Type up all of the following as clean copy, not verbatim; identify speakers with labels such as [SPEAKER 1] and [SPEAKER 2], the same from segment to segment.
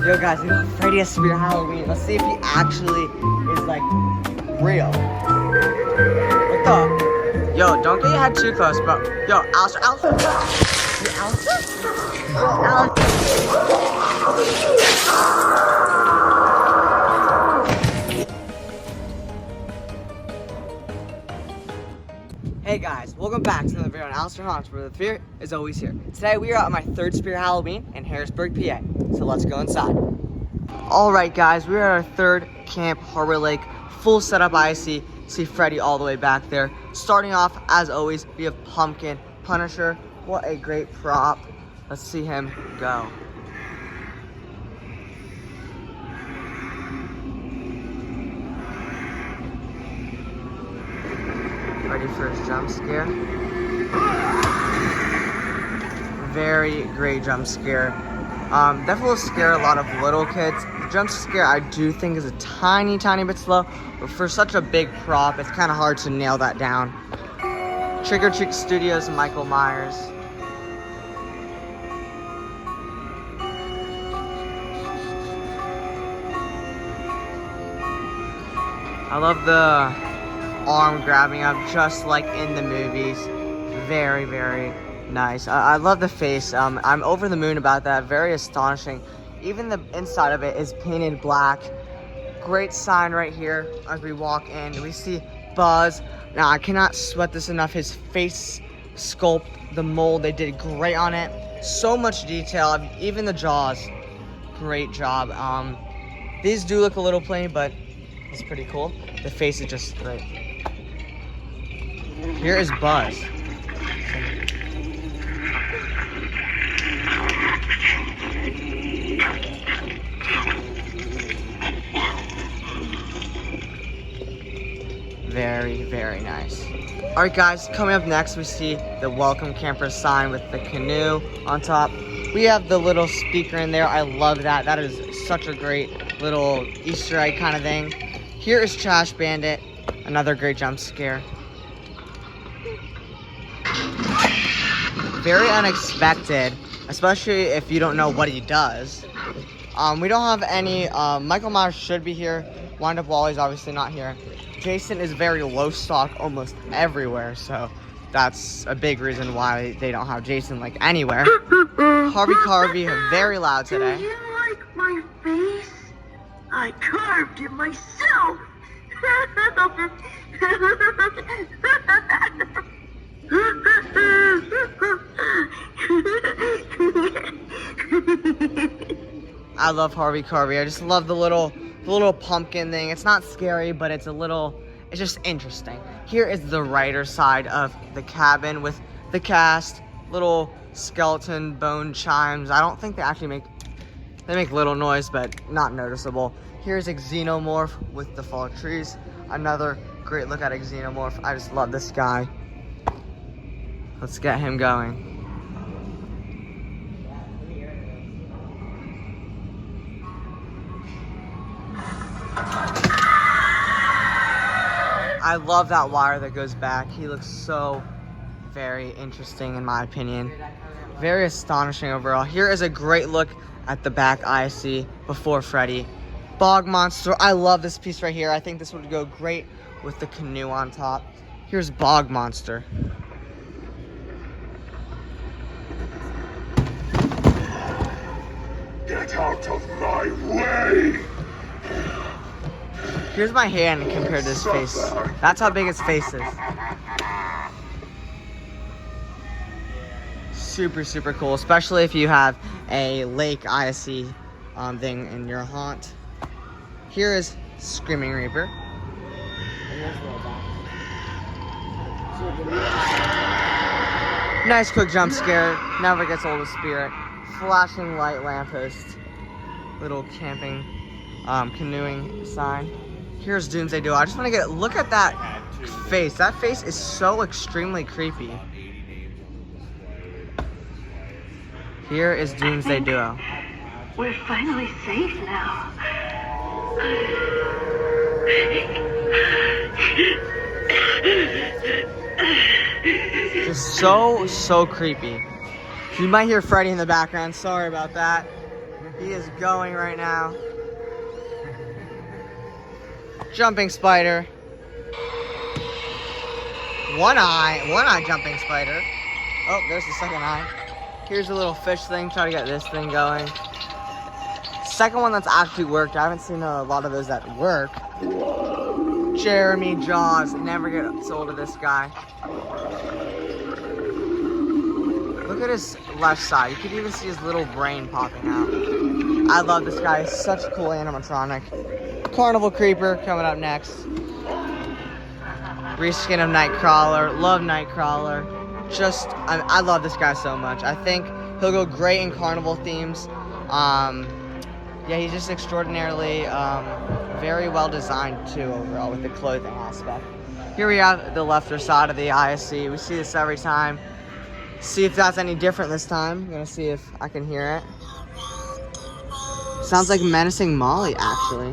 [SPEAKER 1] Yo guys, we got Freddy at Spirit Halloween. Let's see if he actually is like real. What the? Yo, don't get your head too close, bro. Yo, Alistair. You Alistair? Hey guys, welcome back to another video on Alistair Haunts, where the fear is always here. Today we are at my third Spirit Halloween in Harrisburg, PA. So let's go inside. Alright guys, we are at our third camp, Harbor Lake. Full setup IC. See Freddy all the way back there. Starting off, as always, we have Pumpkin Punisher. What a great prop. Let's see him go. Ready for his jump scare. Very great jump scare. Definitely will scare a lot of little kids. The jump scare I do think is a tiny bit slow, but for such a big prop, it's kind of hard to nail that down. Trick or Treat Studios, Michael Myers. I love the arm grabbing up just like in the movies. Very nice. I love the face. I'm over the moon about that. Very astonishing. Even the inside of it is painted black. Great sign right here as we walk in. We see Buzz. Now I cannot sweat this enough. His face sculpt, the mold, they did great on it. So much detail. Even the jaws, great job. These do look a little plain, but it's pretty cool. The face is just great. Here is Buzz. Very nice. Alright guys, coming up next we see the welcome camper sign with the canoe on top. We have the little speaker in there. I love that. That is such a great little Easter egg kind of thing. Here is Trash Bandit. Another great jump scare. Very unexpected, especially if you don't know what he does. We don't have any, Michael Myers should be here. Wind Up Wally's obviously not here. Jason is very low stock almost everywhere, so that's a big reason why they don't have Jason like anywhere. Harvey Carvey, very loud today.
[SPEAKER 2] Do you like my face? I carved it myself.
[SPEAKER 1] I love Harvey Carvey. I just love the little pumpkin thing. It's not scary, but it's just interesting. Here is the writer side of the cabin with the cast, little skeleton bone chimes. I don't think they actually make little noise, but not noticeable. Here's a xenomorph with the fall trees. Another great look at a xenomorph. I just love this guy. Let's get him going. I love that wire that goes back. He looks so very interesting in my opinion. Very astonishing overall. Here is a great look at the back IC before Freddy. Bog Monster. I love this piece right here. I think this would go great with the canoe on top. Here's Bog Monster.
[SPEAKER 3] Get out of my way!
[SPEAKER 1] Here's my hand compared to his face. That's how big his face is. Super cool, especially if you have a lake ISC thing in your haunt. Here is Screaming Reaper. Nice quick jump scare. Never gets old with Spirit. Flashing light lamppost. Little camping, canoeing sign. Here's Doomsday Duo. I just want to look at that face. That face is so extremely creepy. Here is Doomsday Duo.
[SPEAKER 2] We're finally safe now.
[SPEAKER 1] Just so creepy. You might hear Freddy in the background. Sorry about that. He is going right now. Jumping spider. One eye jumping spider. Oh, there's the second eye. Here's a little fish thing, try to get this thing going. Second one that's actually worked. I haven't seen a lot of those that work. Jeremy Jaws, never get sold to this guy. Look at his left side. You could even see his little brain popping out. I love this guy. He's such a cool animatronic. Carnival Creeper coming up next. Reskin of Nightcrawler. Love Nightcrawler. I love this guy so much. I think he'll go great in carnival themes. Yeah, he's just extraordinarily very well designed too overall with the clothing aspect. Here we have the left side of the ISC. We see this every time. See if that's any different this time. I'm gonna see if I can hear it. Sounds like Menacing Molly, actually.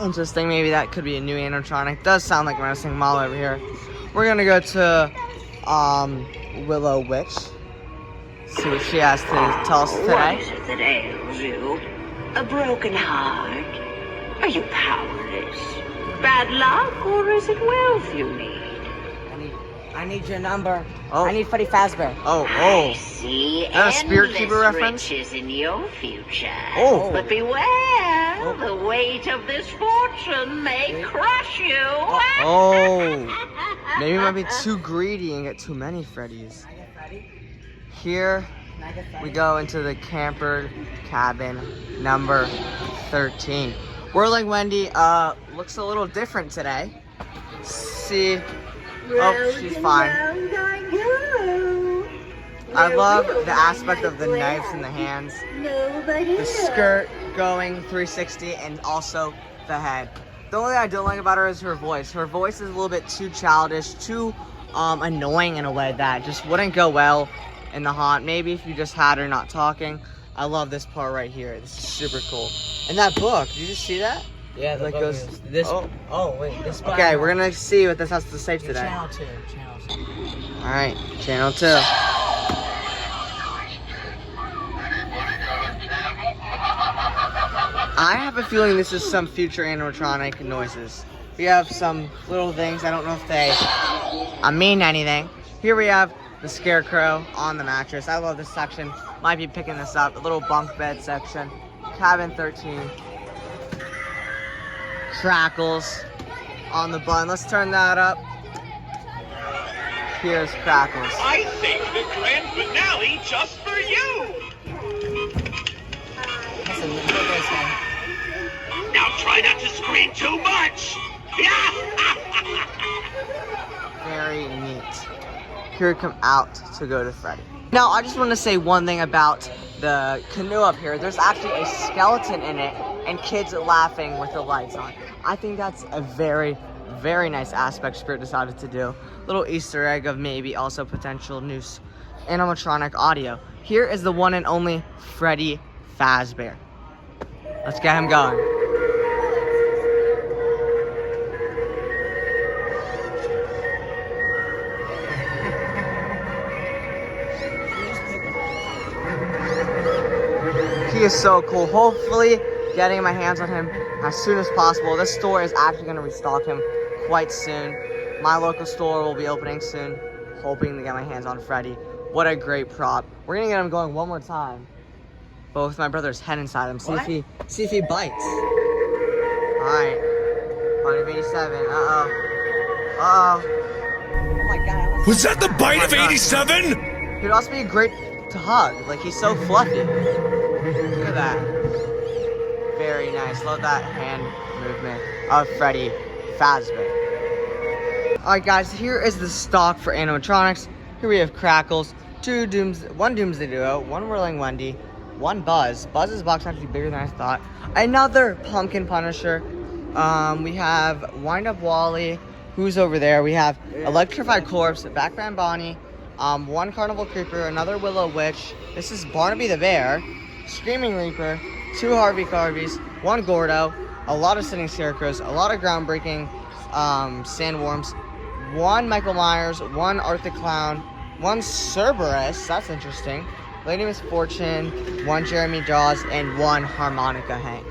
[SPEAKER 1] Interesting, maybe that could be a new animatronic. Does sound like Menacing Molly over here. We're gonna go to Willow Witch. See what she has to tell us
[SPEAKER 2] What
[SPEAKER 1] today.
[SPEAKER 2] is it that ails you? A broken heart? Are you powerless? Bad luck, or is it wealth you need?
[SPEAKER 4] I need your number.
[SPEAKER 1] Oh.
[SPEAKER 4] I need Freddy Fazbear.
[SPEAKER 2] I see
[SPEAKER 1] that a Spirit
[SPEAKER 2] endless
[SPEAKER 1] Keeper reference?
[SPEAKER 2] riches in your future.
[SPEAKER 1] Oh.
[SPEAKER 2] But beware, the weight of this fortune may crush you.
[SPEAKER 1] Oh, maybe we might be too greedy and get too many Freddies. Here we go into the camper cabin number 13. Whirling Wendy looks a little different today. See, oh, she's fine. I love the aspect of the knives in the hands, the skirt going 360, and also the head. The only thing I don't like about her is her voice. Her voice is a little bit too childish, too annoying in a way that just wouldn't go well in the haunt. Maybe if you just had her not talking. I love this part right here. This is super cool. And that book, did you see that?
[SPEAKER 4] Yeah, the
[SPEAKER 1] Like
[SPEAKER 4] book
[SPEAKER 1] goes-
[SPEAKER 4] is this. Oh wait, this.
[SPEAKER 1] Okay, we're gonna see what this has to say today.
[SPEAKER 4] Channel 2. Channel 2.
[SPEAKER 1] All right, channel 2. I have a feeling this is some future animatronic noises. We have some little things. I don't know if they mean anything. Here we have the Scarecrow on the mattress. I love this section. Might be picking this up. A little bunk bed section. Cabin 13. Crackles on the bun. Let's turn that up. Here's Crackles.
[SPEAKER 3] I saved the grand finale just for you!
[SPEAKER 4] Listen, look at this guy.
[SPEAKER 3] Now try not to scream too much!
[SPEAKER 1] Very neat. Here we come out to go to Freddy. Now, I just want to say one thing about the canoe up here. There's actually a skeleton in it and kids laughing with the lights on. I think that's a very, very nice aspect Spirit decided to do. Little Easter egg of maybe also potential new animatronic audio. Here is the one and only Freddy Fazbear. Let's get him going. He is so cool. Hopefully getting my hands on him as soon as possible. This store is actually going to restock him quite soon. My local store will be opening soon. Hoping to get my hands on Freddy. What a great prop. We're going to get him going one more time. But with my brother's head inside him. See if he bites. Alright. 187. Uh-oh.
[SPEAKER 4] Oh my god.
[SPEAKER 3] Was that the bite of 87?
[SPEAKER 1] He'd also be great to hug. Like, he's so fluffy. Look at that. Very nice. Love that hand movement of Freddy Fazbear. Alright guys, here is the stock for animatronics. Here we have Crackles, one Doomsday Duo, one Whirling Wendy, one Buzz. Buzz's box is actually bigger than I thought. Another Pumpkin Punisher. We have Wind Up Wally, who's over there. We have Electrified Corpse, Background Bonnie, one Carnival Creeper, another Willow Witch. This is Barnaby the Bear, Screaming Reaper, two Harvey Carveys, one Gordo, a lot of Sitting Scarecrows, a lot of groundbreaking sandworms, 1 Michael Myers, 1 Art the Clown, 1 Cerberus, that's interesting, Lady Misfortune, 1 Jeremy Jaws, and 1 Harmonica Hank.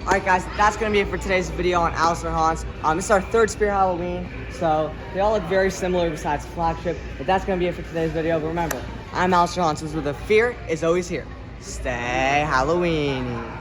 [SPEAKER 1] Alright guys, that's going to be it for today's video on Alistair Haunts. This is our 3rd Spirit Halloween, so they all look very similar besides Flagship, but that's going to be it for today's video. But remember, I'm Alistair Haunts, where the fear is always here. Stay Halloweeny.